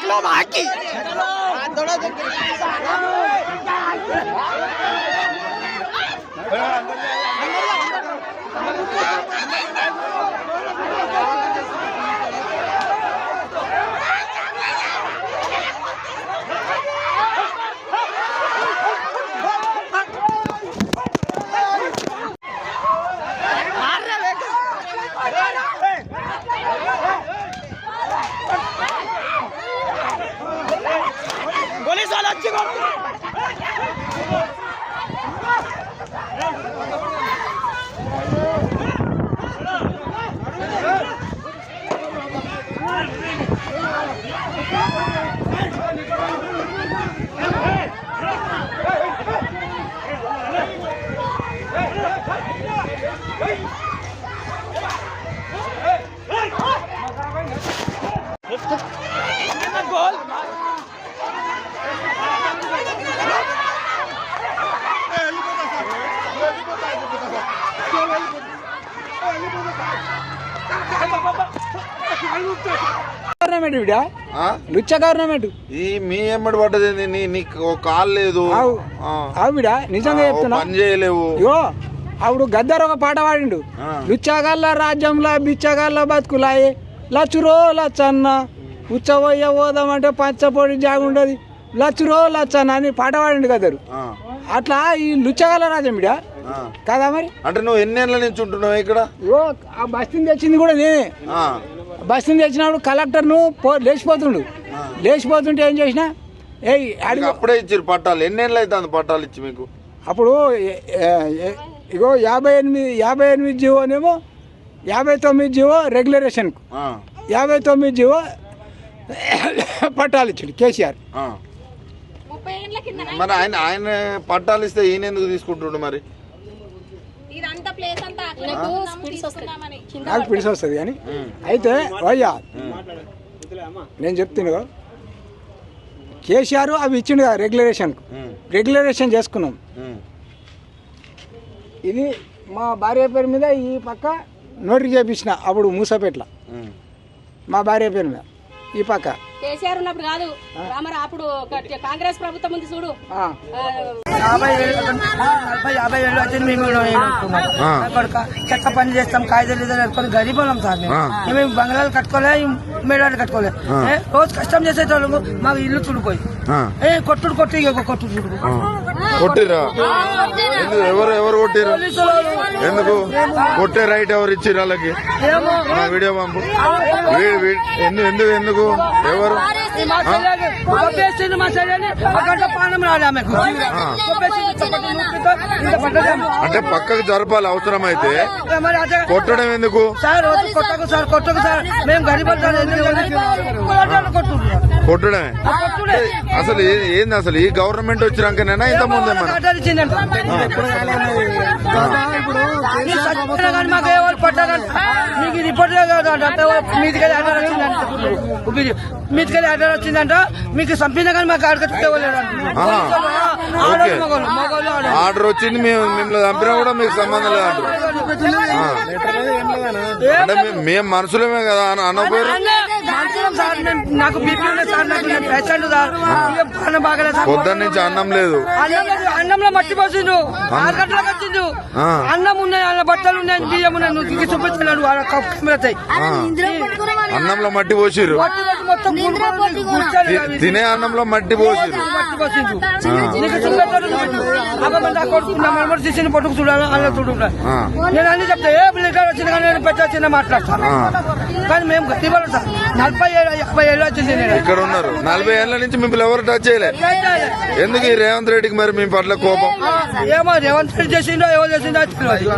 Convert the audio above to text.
मतलब बाकी पुलिस वाला अच्छी गोल గవర్నమెంట్ విడా లుచ్చ గవర్నమెంట్ ఈ మీ ఎమ్మడి పడ్డది నీకు కాల్ లేదు ఆవిడ నిజంగా చెప్తున్నా పని చేయలేవు. ఇగో అప్పుడు గద్దర్ ఒక పాట పాడిండు, లుచ్చగల్ల రాజ్యంలో బిచ్చగల్ల బతుకులాయే లచ్చురో లచ్చన్న ఉచ్చబోయ్య పోదామంటే పంచపొడి జాగుండదు లచ్చురో లచ్చన్న అని పాట పాడిండు గద్దరు. అట్లా ఈ లుచ్చగల్ల రాజ్యం ఇడా కదా మరి. అంటే నువ్వు ఎన్నేళ్ళ నుంచి ఉంటున్నావు ఇక్కడ? ఇగో ఆ బస్తీని తెచ్చింది కూడా నేనే. బస్తీని తెచ్చినప్పుడు కలెక్టర్ నువ్వు లేచిపోతుంటే ఏం చేసిన అప్పుడే ఇచ్చారు పట్టాలు. ఎన్నేళ్ళు అవుతుంది పట్టాలు ఇచ్చి మీకు? అప్పుడు ఇగో 58 జీవోనేమో 59 జీవో రెగ్యులరేషన్కు 59 జీవో పట్టాలు ఇచ్చాడు కేసీఆర్. మరి ఆయన పట్టాలు ఇస్తే ఈయన ఎందుకు తీసుకుంటుండు మరి? నాకు పిడిసి వస్తుంది కానీ. అయితే అయ్యా నేను చెప్తున్నా, కేసీఆర్ అవి ఇచ్చిండు కదా రెగ్యులరేషన్ చేసుకున్నాం. ఇది మా భార్య పేరు మీద ఈ పక్క నోటరీ చేపించిన అప్పుడు మూసాపేటలో మా భార్య పేరు మీద ఈ పక్క కేసీఆర్ ఉన్నప్పుడు కాదు, అప్పుడు కాంగ్రెస్ ప్రభుత్వం ఉంది చూడు. 50 ఏళ్ళు వచ్చింది. మేము చెత్త పని చేస్తాం, కాగితాలు కట్టుకొని గరీబ్ వాళ్ళం సార్. మేము బంగ్లాలు కట్టుకోలే, మేడాలు కట్టుకోలే. రోజు కష్టం చేసేటోళ్ళము మాకు ఇల్లు చుడిపోయి కొట్టుడు కొట్టిరా? ఎవరు కొట్టిరా? ఎందుకు కొట్టే రైట్ ఎవరు ఇచ్చారు వాళ్ళకి? వీడియో పంపు. ఎందుకు ఎవరు అంటే పక్కకు జరపాలి అవసరం అయితే, కొట్టడం ఎందుకు? కొట్టడమే అసలు ఏంది? అసలు ఈ గవర్నమెంట్ వచ్చినాకనేనా ఇంత ముందే మాకు ఎవరు పట్టాలంట మీకు రిపోర్ట్ మీదికెళ్ళి ఆర్డర్ వచ్చిందంట, మీకు చంపినా కానీ మాకు ఆర్డర్ వచ్చింది, మేము మిమ్మల్ని చంపినా కూడా మీకు సంబంధం లేదంట. అంటే మేము మనుషులమే కదా అని అనకపోయారు. నాకు బీపీ సార్, నాకు పేషెంట్ సార్, బాగా పొద్దున్న నుంచి అన్నం లేదు. అన్నంలో మట్టి పోసిండు, 6 గంటలకు వచ్చిండు. అన్నం ఉన్నాయి, అన్న బట్టలు ఉన్నాయి, బియ్యం ఉన్నాయి, నువ్వు చూపించినాడు. అన్నంలో మట్టి పోసిరు, మొత్తం తినే అన్నంలో మట్టి పోసిరు. తీసిన పట్టుకు చూడాలి, అన్న చూడాలి. నేను అన్ని చెప్తా, ఏ పిల్లలు వచ్చిన కానీ నేను పెద్ద చిన్న మాట్లాడతాను. కానీ మేము గట్టి వాళ్ళు సార్, 40-50 ఏళ్ళు వచ్చింది. ఇక్కడ ఉన్నారు 40 ఏళ్ల నుంచి మిమ్మల్ని ఎవరు టచ్ చేయలేదు. ఎందుకు ఈ రేవంత్ రెడ్డికి మరి మీ పట్ల కోపం? ఏమో రేవంత్ రెడ్డి చేసిండో ఎవరు చేసిండో తెలియదు.